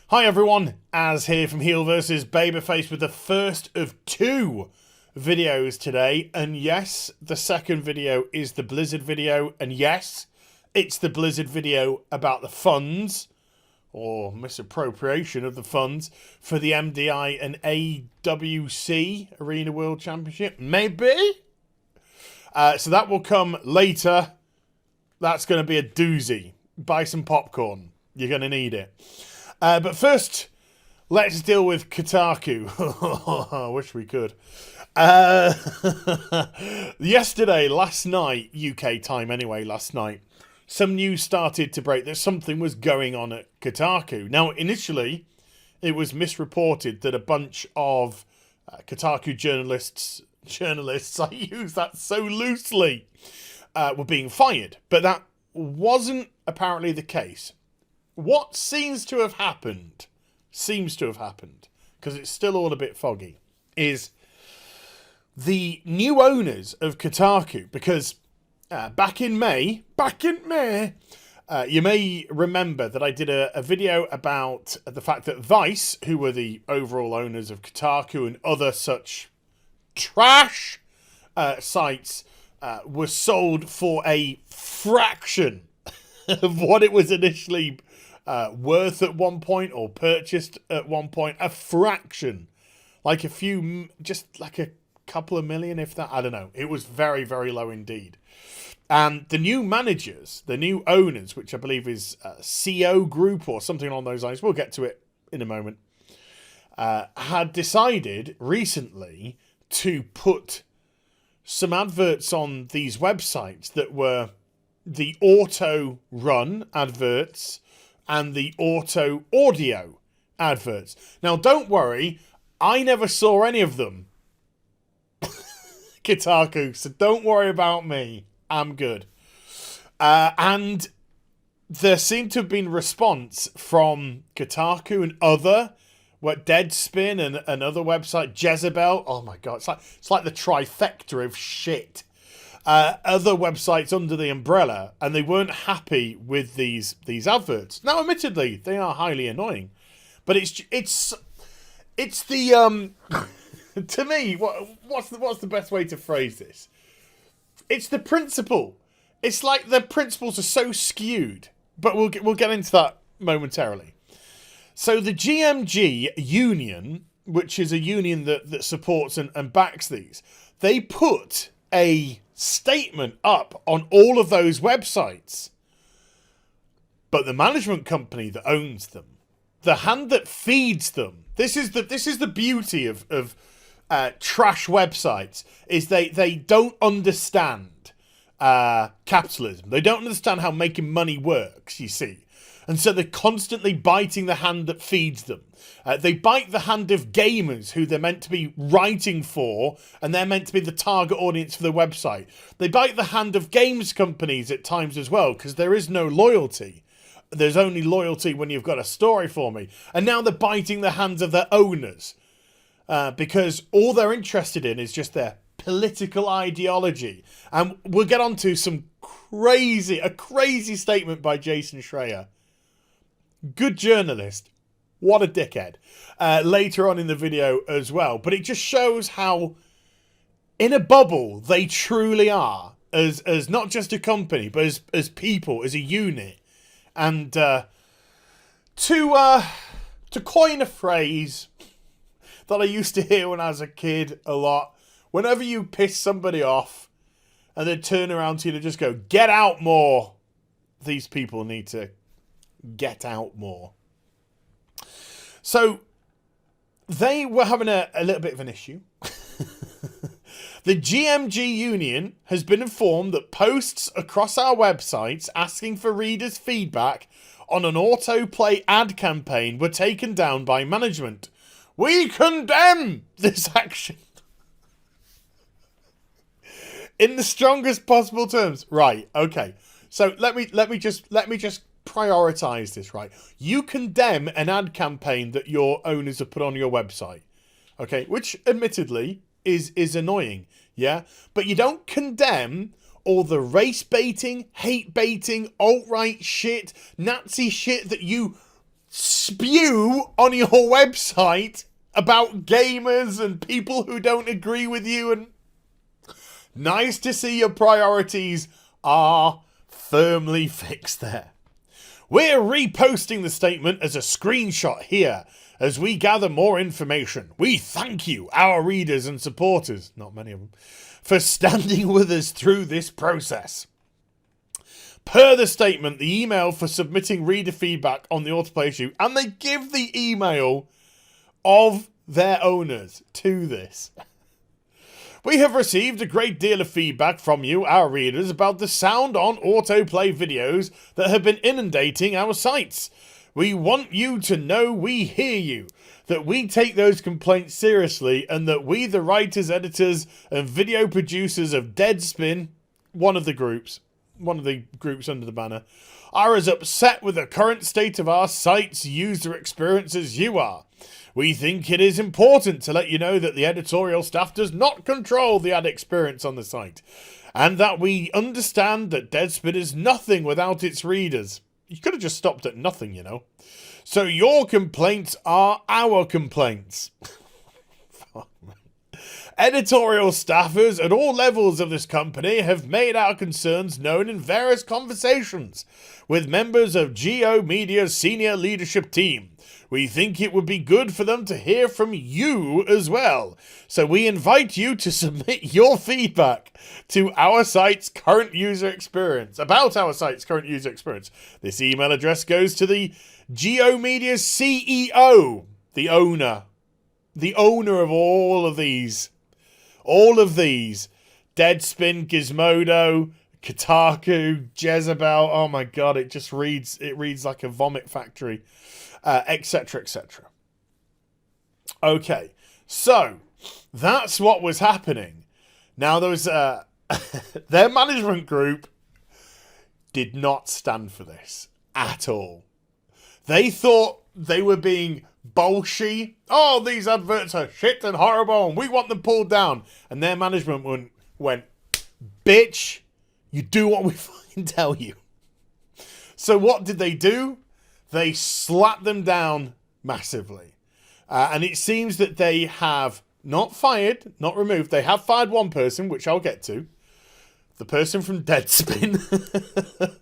Hi everyone, Az here from HeelvsBabyface with the first of two videos today. And yes, the second video is the Blizzard video. And yes, it's the Blizzard video about the funds, or misappropriation of the funds, for the MDI and AWC Arena World Championship. Maybe? So that will come later. That's going to be a doozy. Buy some popcorn. You're going to need it. But first, let's deal with Kotaku. I wish we could. Last night, UK time anyway, last night, some news started to break that something was going on at Kotaku. Now, initially, it was misreported that a bunch of Kotaku journalists, I use that so loosely, were being fired. But that wasn't apparently the case. What seems to have happened, because it's still all a bit foggy, is the new owners of Kotaku, because back in May, you may remember that I did a video about the fact that Vice, who were the overall owners of Kotaku and other such trash sites, was sold for a fraction of what it was initially worth at one point, or purchased at one point. A fraction, like just like a couple of million, if that. I don't know. It was very, very low indeed. And the new managers, the new owners, which I believe is CO Group or something along those lines, we'll get to it in a moment, had decided recently to put some adverts on these websites that were the auto run adverts and the auto audio adverts. Now, don't worry, I never saw any of them, Kotaku, so don't worry about me. I'm good. And there seemed to have been response from Kotaku and other, Deadspin and other website, Jezebel. Oh my god, it's like the trifecta of shit. Other websites under the umbrella, and they weren't happy with these adverts. Now, admittedly, they are highly annoying, but it's the to me, what's the best way to phrase this? It's the principle. It's like the principles are so skewed, but we'll get into that momentarily. So the GMG union, which is a union that supports and backs these, they put a statement up on all of those websites. But the management company that owns them, the hand that feeds them, this is the beauty of trash websites, is they don't understand capitalism. They don't understand how making money works, you see. And so they're constantly biting the hand that feeds them. They bite the hand of gamers who they're meant to be writing for, and they're meant to be the target audience for the website. They bite the hand of games companies at times as well, because there is no loyalty. There's only loyalty when you've got a story for me. And now they're biting the hands of their owners, because all they're interested in is just their political ideology. And we'll get on to a crazy statement by Jason Schreier. Good journalist. What a dickhead. Later on in the video as well. But it just shows how in a bubble they truly are. As not just a company, but as people, as a unit. And to coin a phrase that I used to hear when I was a kid a lot, whenever you piss somebody off and they turn around to you and just go, "Get out more." These people need to get out more. So they were having a little bit of an issue. The GMG union has been informed that posts across our websites asking for readers' feedback on an autoplay ad campaign were taken down by management. We condemn this action in the strongest possible terms. Right, okay. So let me just prioritize this, right? You condemn an ad campaign that your owners have put on your website, okay, which admittedly is annoying, yeah? But you don't condemn all the race baiting, hate baiting, alt-right shit, Nazi shit that you spew on your website about gamers and people who don't agree with you, and nice to see your priorities are firmly fixed there. We're reposting the statement as a screenshot here as we gather more information. We thank you, our readers and supporters, not many of them, for standing with us through this process. Per the statement, the email for submitting reader feedback on the autoplay issue, and they give the email of their owners to this. We have received a great deal of feedback from you, our readers, about the sound on autoplay videos that have been inundating our sites. We want you to know we hear you, that we take those complaints seriously, and that we, the writers, editors, and video producers of Deadspin, one of the groups under the banner, are as upset with the current state of our site's user experience as you are. We think it is important to let you know that the editorial staff does not control the ad experience on the site, and that we understand that Deadspin is nothing without its readers. You could have just stopped at nothing, you know. So your complaints are our complaints. Editorial staffers at all levels of this company have made our concerns known in various conversations with members of Geo Media's senior leadership team. We think it would be good for them to hear from you as well. So we invite you to submit your feedback to our site's current user experience, about our site's current user experience. This email address goes to the Geo Media's CEO, the owner of all of these. Deadspin, Gizmodo, Kotaku, Jezebel. Oh my god, it reads like a vomit factory. Etc, etc. Okay, so that's what was happening. Now there was their management group did not stand for this at all. They thought they were being bolshy. Oh, these adverts are shit and horrible and we want them pulled down. And their management went, bitch, you do what we fucking tell you. So what did they do? They slapped them down massively. And it seems that they have not fired, not removed. They have fired one person, which I'll get to. The person from Deadspin.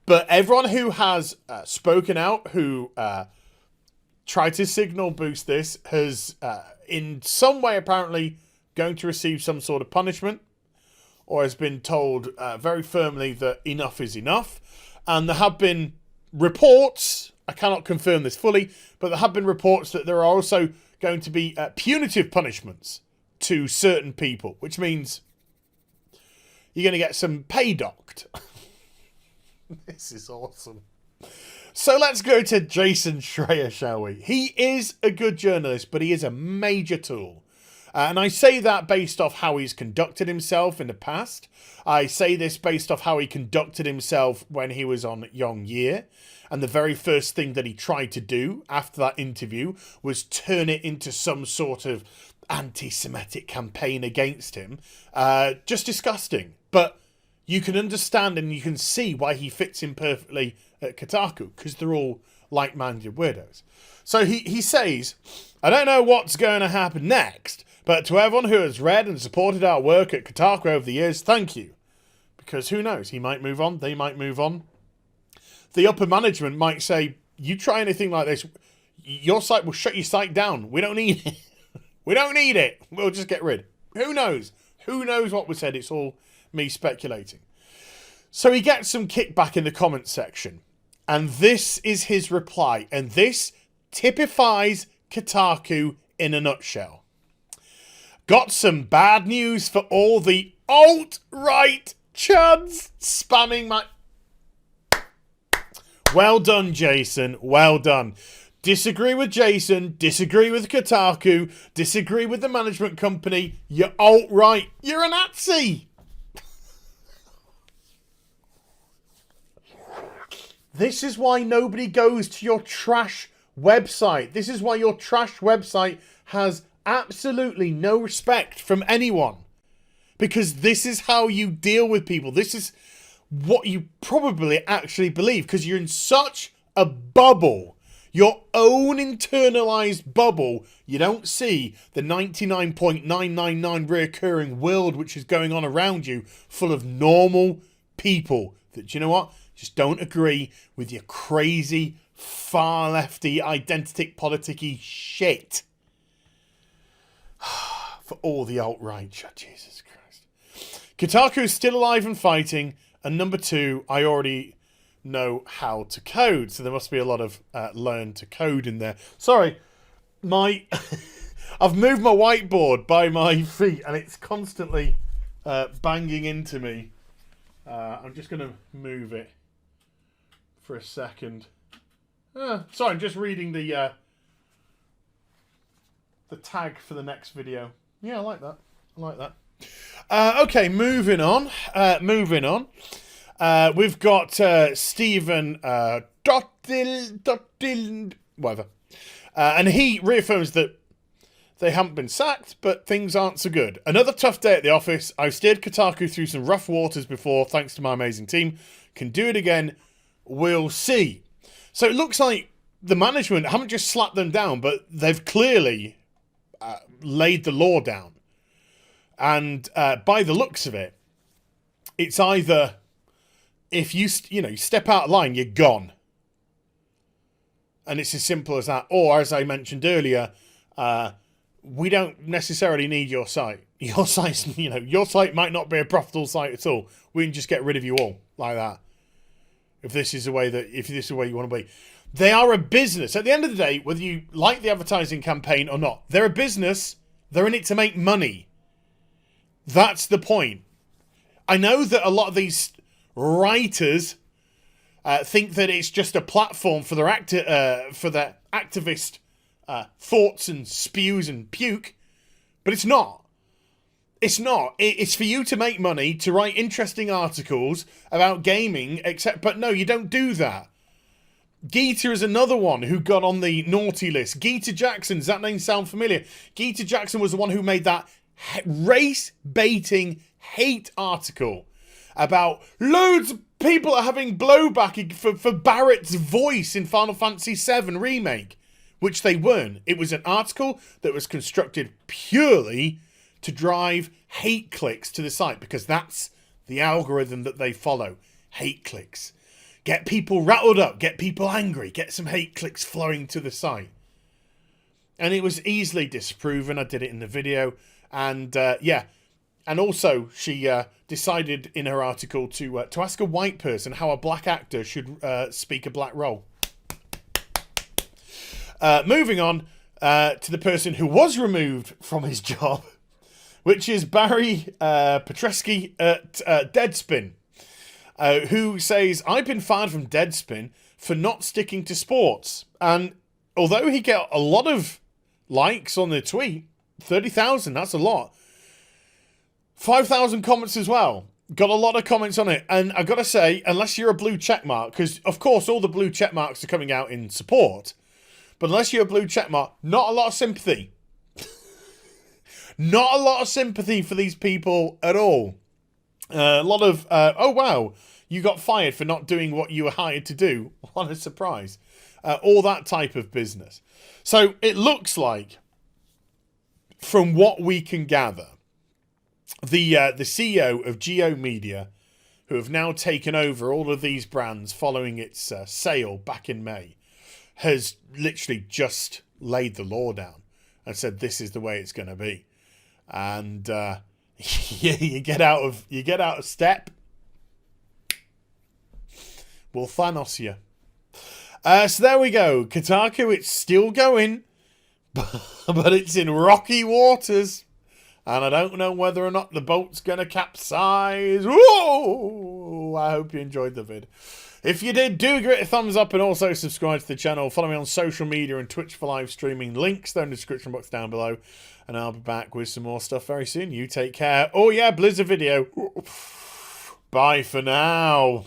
But everyone who has spoken out, who tried to signal boost this, has in some way apparently going to receive some sort of punishment, or has been told very firmly that enough is enough. And there have been reports, I cannot confirm this fully, but there have been reports that there are also going to be punitive punishments to certain people, which means you're going to get some pay docked. This is awesome. So let's go to Jason Schreier, shall we? He is a good journalist, but he is a major tool. And I say that based off how he's conducted himself in the past. I say this based off how he conducted himself when he was on Young Year. And the very first thing that he tried to do after that interview was turn it into some sort of anti-Semitic campaign against him. Just disgusting. But you can understand and you can see why he fits in perfectly at Kotaku, because they're all like-minded weirdos. So he says, I don't know what's going to happen next, but to everyone who has read and supported our work at Kotaku over the years, thank you. Because who knows, he might move on, they might move on. The upper management might say, you try anything like this, your site will shut your site down. We don't need it. We don't need it. We'll just get rid. Who knows? Who knows what was said? It's all me speculating. So he gets some kickback in the comments section. And this is his reply. And this typifies Kotaku in a nutshell. Got some bad news for all the alt-right chuds spamming my... Well done, Jason. Well done. Disagree with Jason. Disagree with Kotaku. Disagree with the management company. You're alt-right. You're a Nazi. This is why nobody goes to your trash website. This is why your trash website has absolutely no respect from anyone. Because this is how you deal with people. This is what you probably actually believe. Because you're in such a bubble. Your own internalized bubble. You don't see the 99.999 reoccurring world which is going on around you, full of normal people that, you know what, just don't agree with your crazy, far lefty, identity politicky shit. For all the alt-right, Jesus Christ. Kotaku is still alive and fighting, and number 2, I already know how to code, so there must be a lot of learn to code in there. Sorry, I've moved my whiteboard by my feet and it's constantly banging into me. I'm just going to move it for a second. Sorry, I'm just reading the tag for the next video. Yeah, I like that. I like that. Okay, moving on. We've got Stephen Dottil, whatever. And he reaffirms that they haven't been sacked, but things aren't so good. Another tough day at the office. I've steered Kotaku through some rough waters before, thanks to my amazing team. Can do it again. We'll see. So it looks like the management haven't just slapped them down, but they've clearly laid the law down. And by the looks of it, it's either if you step out of line, you're gone. And it's as simple as that. Or, as I mentioned earlier, we don't necessarily need your site. Your site might not be a profitable site at all. We can just get rid of you all like that. If this is the way you want to be. They are a business. At the end of the day, whether you like the advertising campaign or not, they're a business. They're in it to make money. That's the point. I know that a lot of these writers think that it's just a platform for their activist thoughts and spews and puke, but it's not. It's not. It's for you to make money, to write interesting articles about gaming, but no, you don't do that. Geeta is another one who got on the naughty list. Geeta Jackson, does that name sound familiar? Geeta Jackson was the one who made that race-baiting hate article about loads of people are having blowback for Barrett's voice in Final Fantasy VII Remake, which they weren't. It was an article that was constructed purely to drive hate clicks to the site, because that's the algorithm that they follow. Hate clicks. Get people rattled up, get people angry, get some hate clicks flowing to the site. And it was easily disproven. I did it in the video. And yeah. And also, she decided in her article to ask a white person how a black actor should speak a black role. Moving on to the person who was removed from his job, which is Barry Petchesky at Deadspin, who says, I've been fired from Deadspin for not sticking to sports. And although he got a lot of likes on the tweet, 30,000, that's a lot. 5,000 comments as well. Got a lot of comments on it. And I got to say, unless you're a blue check mark, because of course all the blue check marks are coming out in support, but unless you're a blue check mark, not a lot of sympathy. Not a lot of sympathy for these people at all. A lot of, oh wow, you got fired for not doing what you were hired to do. What a surprise. All that type of business. So it looks like, from what we can gather, the CEO of Geo Media, who have now taken over all of these brands following its sale back in May, has literally just laid the law down and said this is the way it's going to be. And you get out of step, we'll Thanos you. So there we go. Kotaku, it's still going, but it's in rocky waters. And I don't know whether or not the boat's going to capsize. Whoa! I hope you enjoyed the vid. If you did, do give it a thumbs up and also subscribe to the channel. Follow me on social media and Twitch for live streaming. Links down in the description box down below. And I'll be back with some more stuff very soon. You take care. Oh yeah, Blizzard video. Bye for now.